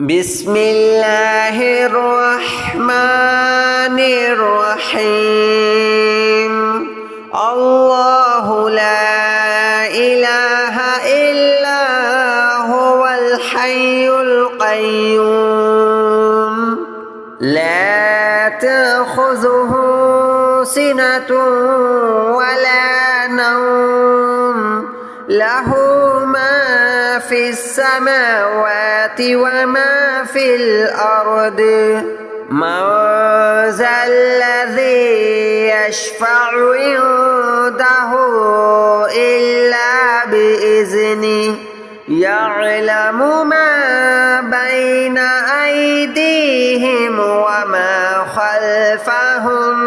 بسم الله الرحمن الرحيم الله لا إله إلا هو الحي القيوم لا تأخذه سنة ولا نوم له ما في السماوات وما في الأرض من ذا الذي يشفع عنده إلا بإذنه يعلم ما بين أيديهم وما خلفهم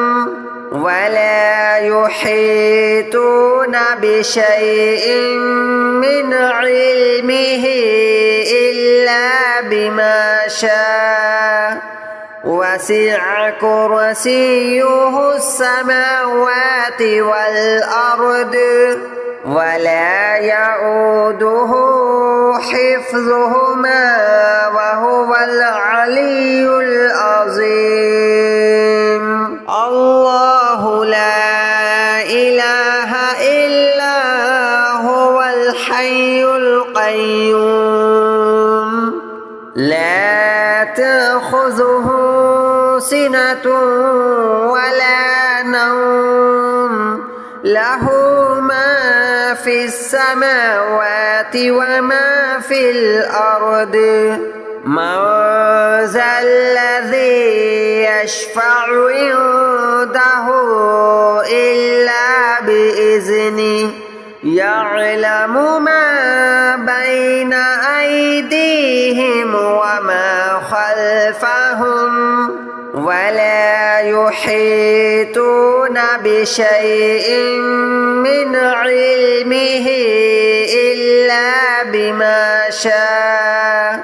ولا يحيطون بشيء من علمه إلا بما شاء وسع كرسيه السماوات والأرض ولا يؤوده حفظهما وهو العلي العظيم الله لا إله إلا هو الحي القيوم لا تأخذه سنة ولا نوم له ما في السماوات وما في الأرض من ذا الذي يشفع عنده إلا بإذنه يعلم ما بين أيديهم وما خلفهم ولا يحيطون بشيء من علمه إلا بما شاء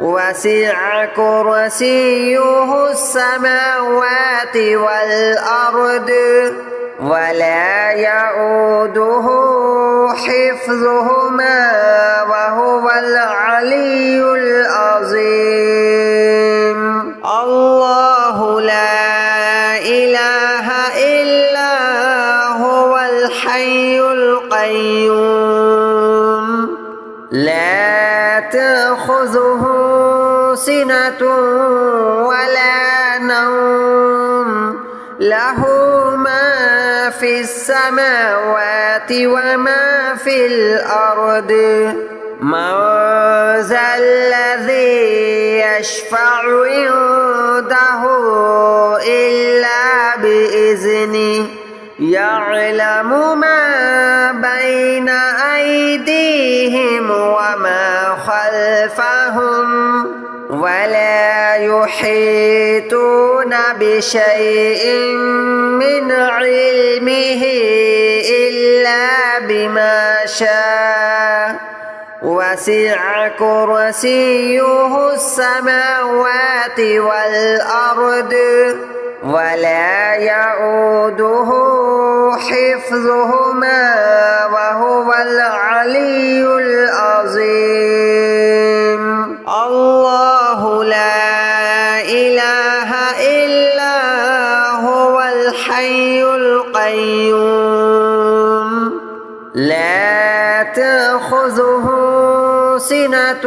وسع كرسيه السماوات والأرض ولا يؤوده حفظهما وهو العلي العظيم الله لا إله إلا هو الحي القيوم لا تأخذه سنة ولا نوم له ما في السماوات وما في الأرض من ذا الذي يشفع عنده إلا بإذنه يعلم ما بين أيديهم وما خلفهم ولا يحيطون بشيء من علمه إلا بما شاء وسع كرسيه السماوات والأرض ولا يؤوده حفظهما وهو العلي العظيم الله لا إله إلا هو الحي القيوم لا تأخذه سنة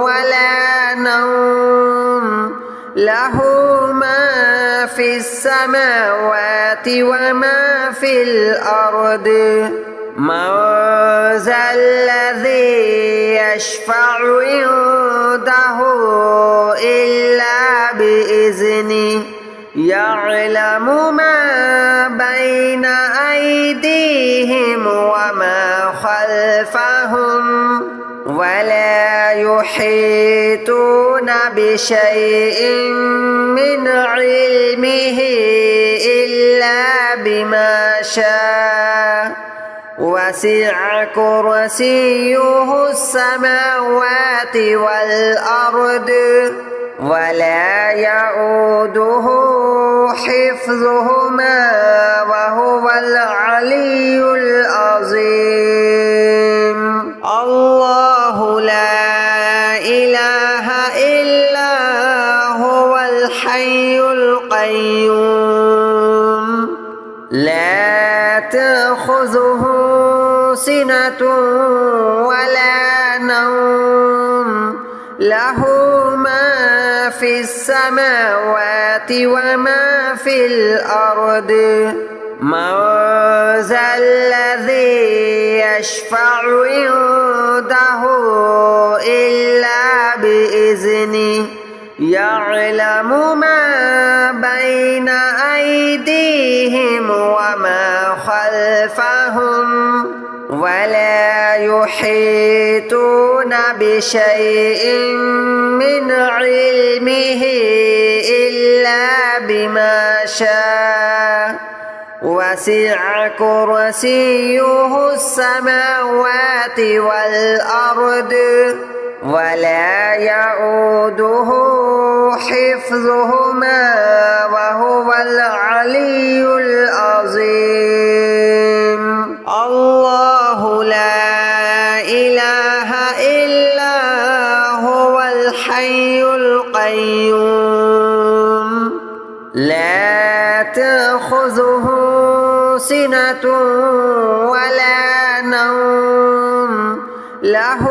ولا نوم له ما في السماوات وما في الأرض من ذا الذي يشفع عنده إلا بإذنه يعلم ما بين أيديهم وما خلفهم ولا يحيطون بشيء من علمه إلا بما شاء وسع كرسيه السماوات والأرض ولا يؤوده حفظهما وهو العلي العظيم الله لا إله سنة ولا نوم له ما في السماوات وما في الأرض من ذا الذي يشفع عنده إلا بإذنه يعلم ما بين أيديهم وما خلفهم ولا يحيطون بشيء من علمه إلا بما شاء وسع كرسيه السماوات والأرض ولا يؤوده حفظهما وهو العلي العظيم الله لا إله إلا هو الحي القيوم لا تأخذه سنة ولا نوم له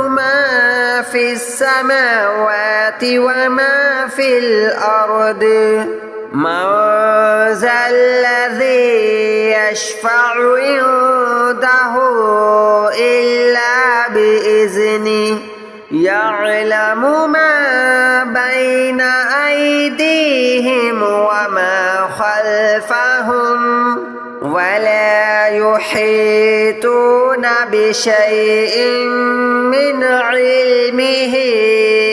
ما في السماوات وما في الأرض من ذا الذي يشفع عنده إلا بإذنه يعلم ما بين أيديهم وما خلفهم ولا يحيطون بشيء من علمه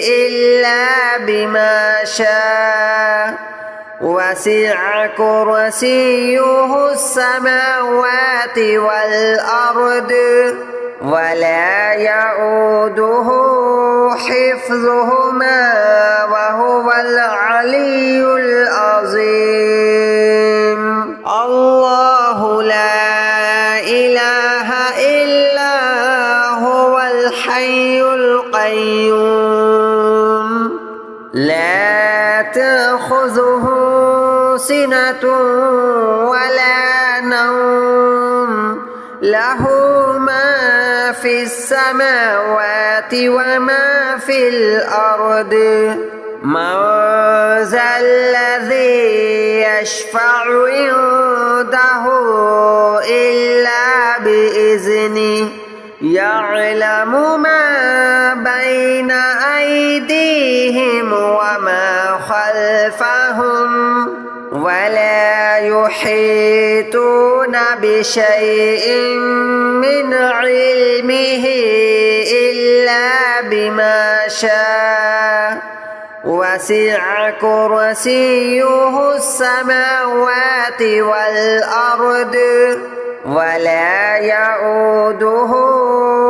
إلا بما شاء وسع كرسيه السماوات والأرض ولا يؤوده حفظهما وهو العلي العظيم الله لا إله إلا هو الحي القيوم لا تأخذه سنة ولا نوم له ما في السماوات وما في الأرض من ذا الذي يشفع عنده إلا بإذنه يعلم ما بين أيديهم وما خلفهم ولا يحيطون بشيء من علمه إلا بما شاء وسع كرسيه السماوات والأرض ولا يؤوده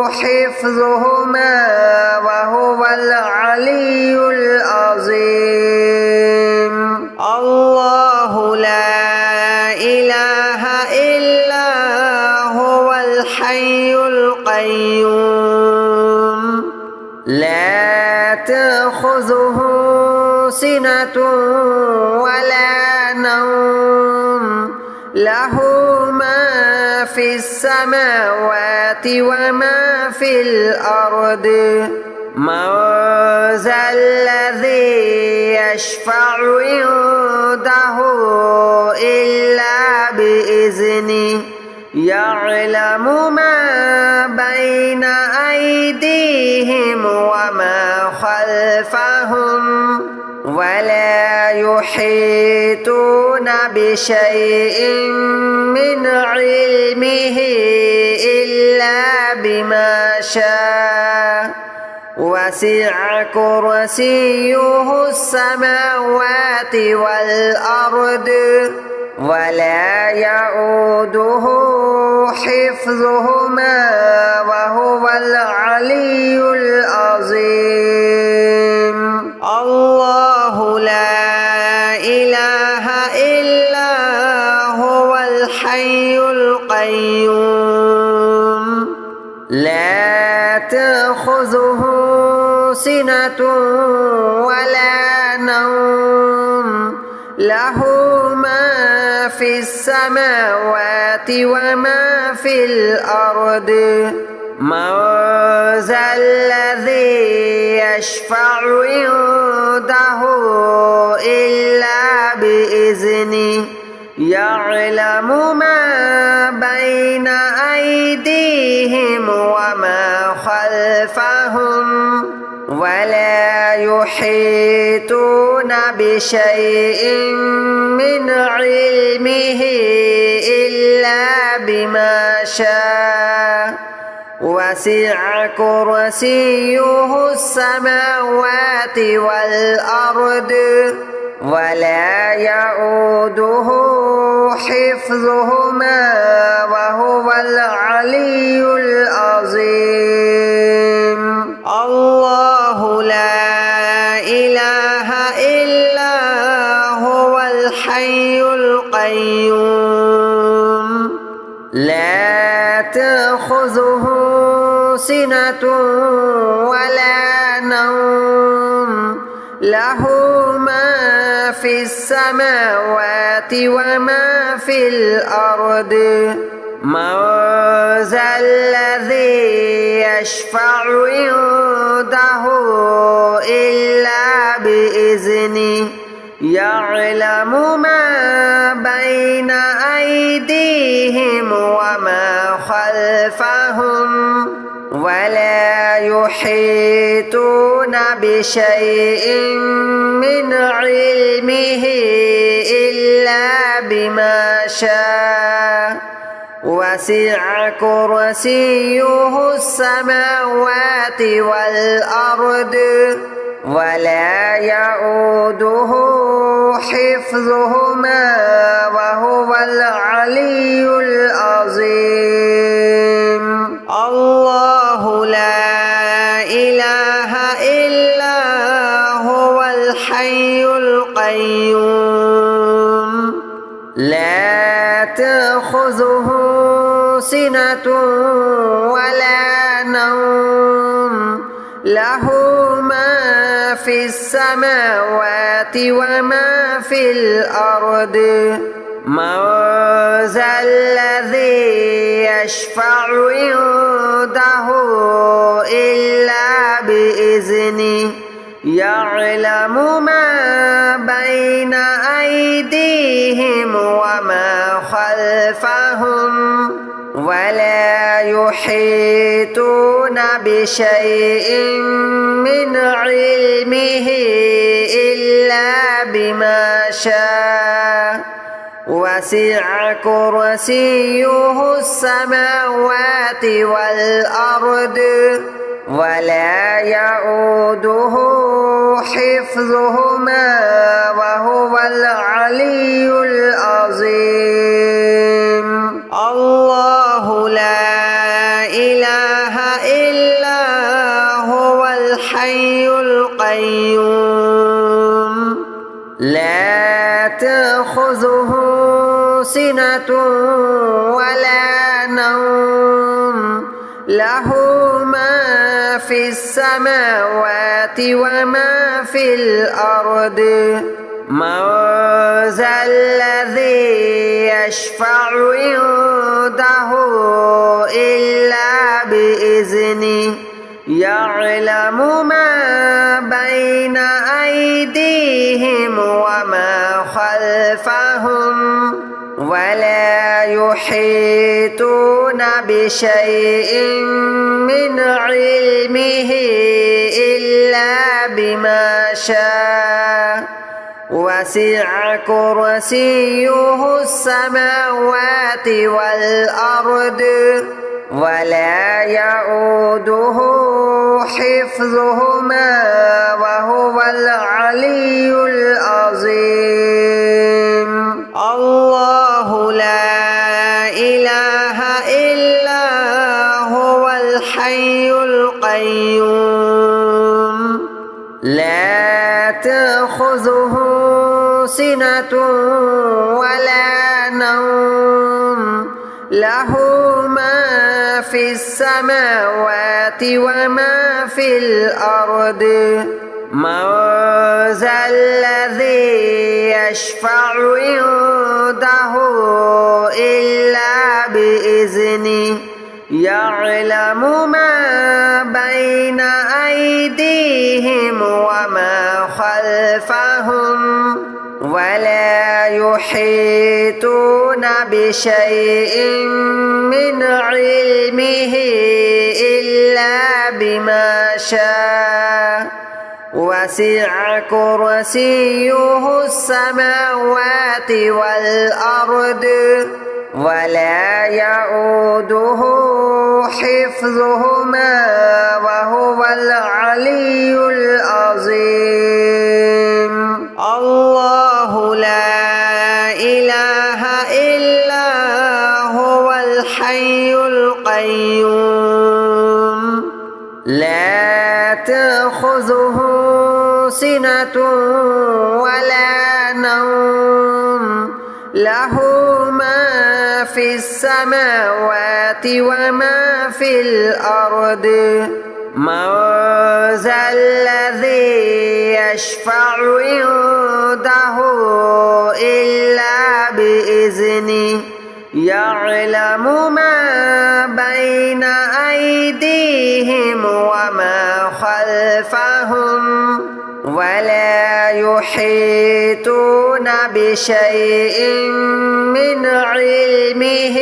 حفظهما وهو العلي العظيم الله لا إله إلا هو الحي القيوم لا تأخذه سنة ولا نوم له ما في السماوات وما في الأرض من ذا الذي يشفع عنده إلا بإذنه يعلم ما بين أيديهم وما خلفهم ولا يحيطون بشيء من علمه إلا بما شاء وسع كرسيه السماوات والأرض ولا يؤوده حفظهما وهو العلي العظيم الله لا إله إلا هو الحي القيوم لا تأخذه سنة ولا نوم له ما في السماوات وما في الأرض من ذا الذي يشفع عنده إلا بإذنه يعلم ما بين أيديهم وما خلفهم ولا يحيطون بشيء من علمه إلا بما شاء وسع كرسيه السماوات والأرض ولا يؤوده حفظهما وهو العلي العظيم الله لا إله إلا هو الحي القيوم لا تأخذه سنة ولا نوم له ما في السماوات وما في الأرض من ذا الذي يشفع عنده إلا بإذنه يعلم ما بين أيديهم وما خلفهم ولا يحيطون بشيء من علمه إلا بما شاء وسع كرسيه السماوات والأرض ولا يؤوده حفظهما وهو العلي العظيم الله لا إله إلا هو الحي القيوم لا تأخذه سنة ولا نوم له ما في السماوات وما في الأرض من ذا الذي يشفع عنده إلا بإذنه يعلم ما بين أيديهم وما خلفهم ولا يحيطون بشيء من علمه إلا بما شاء وسع كرسيه السماوات والأرض ولا يؤوده حفظهما وهو العلي العظيم الله لا إله إلا هو الحي القيوم لا تأخذه سنة ولا نوم له ما في السماوات وما في الأرض من ذا الذي يشفع عنده إلا بإذنه يعلم ما بين أيديهم وما خلفهم ولا يحيطون بشيء من علمه إلا بما شاء وسع كرسيه السماوات والأرض ولا يؤوده حفظهما وهو العلي العظيم الله لا إله إلا هو الحي القيوم لا تأخذه سنة ولا نوم له ما في السماوات وما في الأرض من ذا الذي يشفع عنده إلا بإذنه يعلم ما بين أيديهم وما خلفهم ولا يحيطون بشيء من علمه إلا بما شاء وسع كرسيه السماوات والأرض ولا يؤوده حفظهما وهو العلي العظيم الله لا إله إلا هو الحي القيوم لا تأخذه سنة ولا نوم له ما في السماوات وما في الأرض من ذا الذي يشفع عنده إلا بإذنه يعلم ما بين أيديهم وما خلفهم ولا يحيطون بشيء من علمه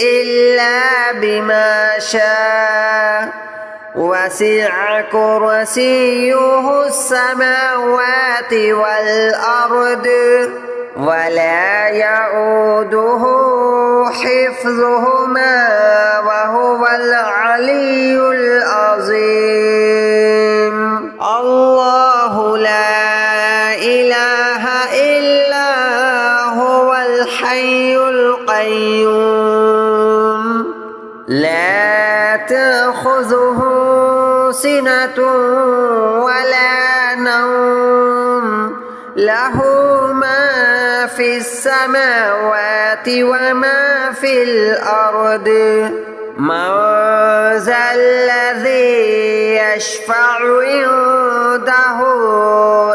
إلا بما شاء وسع كرسيه السماوات والأرض ولا يؤوده حفظهما وهو العلي العظيم الله لا إله إلا هو الحي القيوم لا تأخذه سنة ولا نوم له ما في السماوات وما في الأرض من ذا الذي يشفع عنده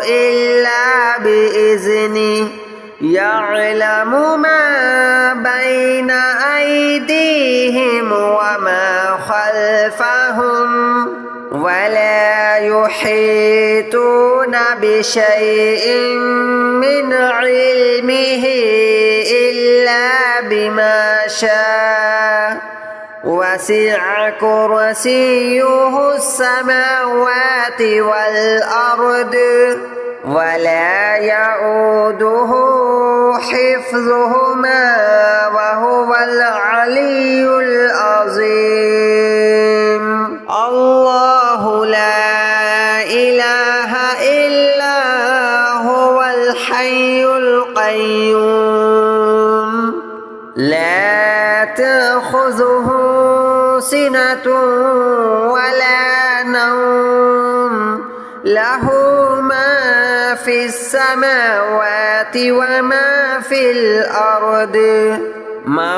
إلا بإذنه يعلم ما بين أيديهم وما خلفهم ولا يحيطون بشيء من علمه إلا بما شاء وسع كرسيه السماوات والأرض ولا يؤوده حفظهما وهو العلي العظيم الله لا إله إلا هو الحي القيوم لا تأخذه سنة ولا نوم له ما في السماوات وما في الأرض من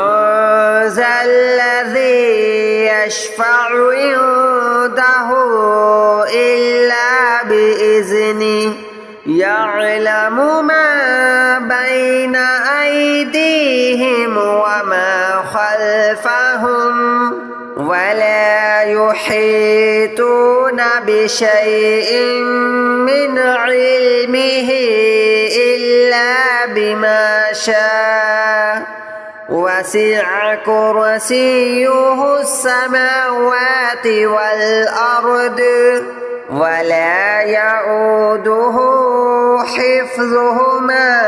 ذا الذي يشفع عنده إلا بإذنه يعلم ما بين أيديهم وما خلفهم ولا يحيطون بشيء من علمه إلا بما شاء وسع كرسيه السماوات والأرض ولا يؤوده حفظهما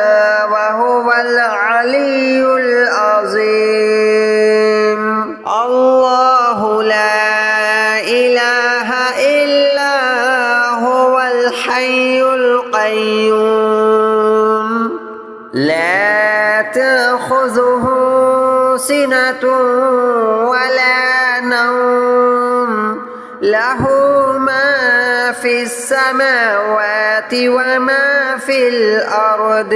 وهو العلي العظيم الله لا إله إلا هو الحي القيوم لا تأخذه سنة ولا نوم له ما في السماوات وما في الأرض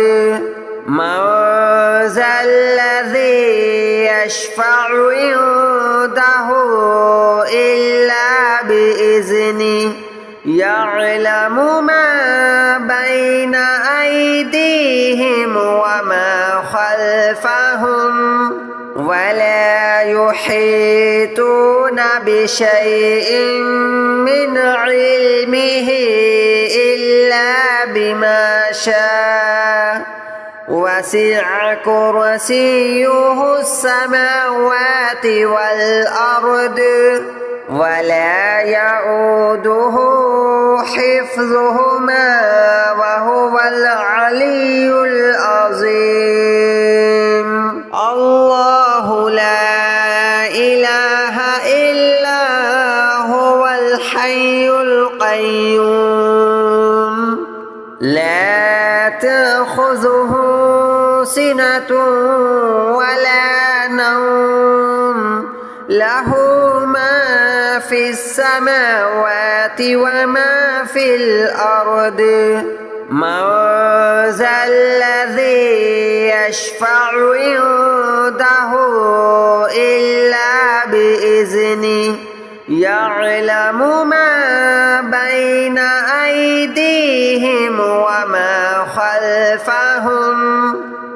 من ذا الذي يشفع عنده إلا بإذنه يعلم ما بين أيديهم وما خلفهم ولا يحيطون بشيء من علمه إلا بما شاء وسع كرسيه السماوات والأرض ولا يؤوده حفظهما وهو العلي العظيم الله لا إله إلا هو الحي القيوم لا تأخذه سنة ولا نوم له ما في السماوات وما في الأرض من ذا الذي يشفع عنده إلا بإذنه يعلم ما بين أيديهم وما خلفهم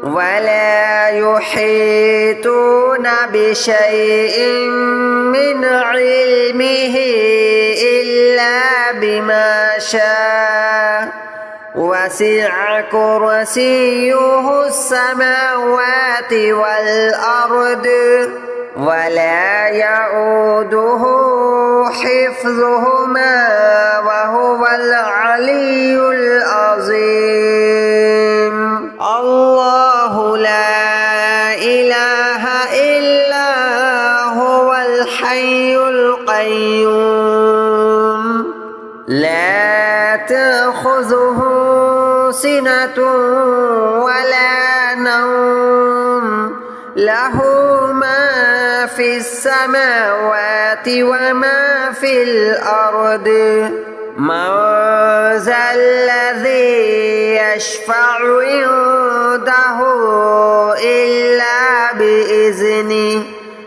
ولا يحيطون بشيء من علمه إلا بما شاء وسع كرسيه السماوات والأرض ولا يؤوده حفظهما وهو العلي العظيم الله لا إله إلا هو الحي القيوم لا تأخذه سنة ولا نوم له ما في السماوات وما في الأرض من ذا الذي يشفع عنده إلا بإذنه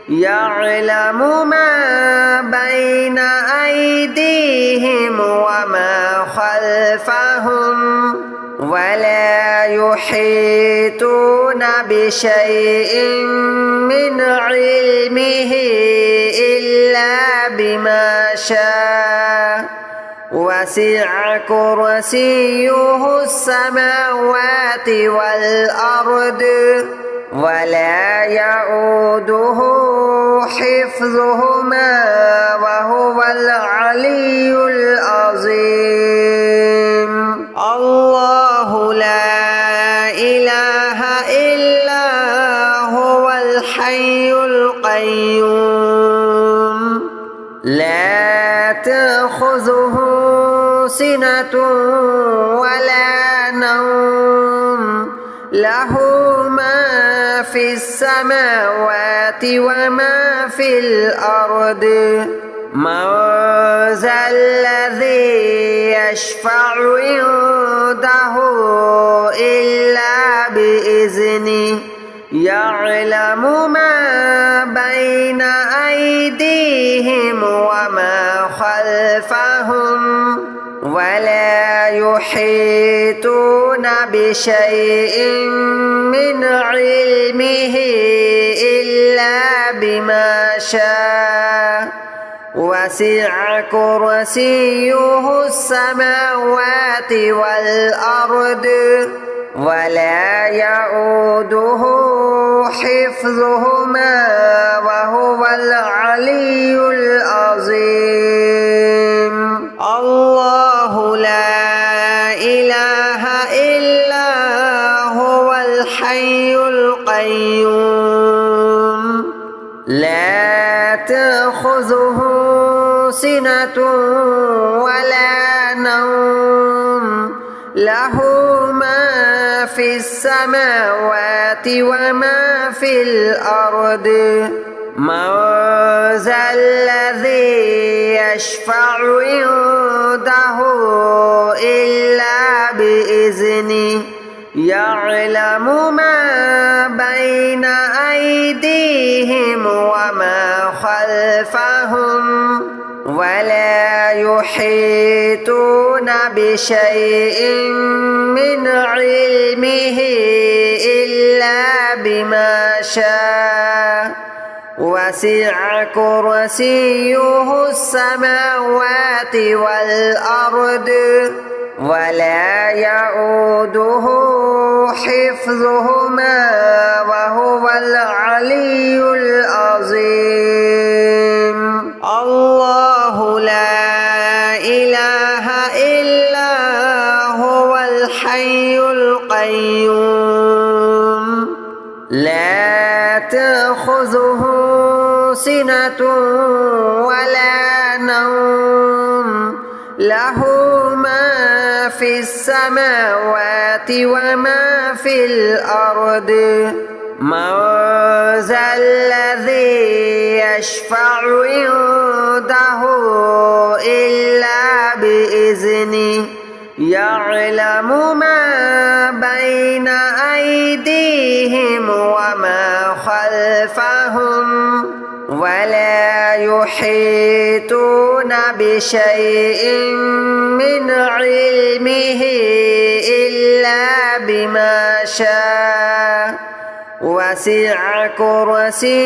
يعلم ما بين أيديهم وما خلفهم ولا يحيطون بشيء من علمه إلا بما شاء وسع كرسيه السماوات والأرض ولا يؤوده حفظهما وهو العلي العظيم الله لا إله إلا هو الحي القيوم لا تأخذه سنة ولا نوم له ما في السماوات وما في الأرض من ذا الذي يشفع عنده إلا بإذنه يعلم ما بين أيديهم وما خلفهم ولا يحيطون بشيء من علمه إلا بما شاء وسع كرسيه السماوات والأرض ولا يؤوده حفظهما وهو العلي العظيم الله لا إله إلا هو الحي القيوم لا تأخذه سنة ولا نوم له ما في السماوات وما في الأرض من ذا الذي يشفع عنده إلا بإذنه يعلم ما بين أيديهم وما خلفهم ولا يحيطون بشيء من علمه إلا بما شاء وسع كرسيه السماوات والأرض ولا يؤوده حفظهما وهو العلي العظيم الله لا إله إلا هو الحي القيوم لا تأخذه سنة ولا نوم له ما في السماوات وما في الأرض من ذا الذي يشفع عنده إلا بإذنه يعلم ما بين أيديهم وما خلفهم ولا يحيطون بشيء من علمه إلا بما شاء وسع كرسيه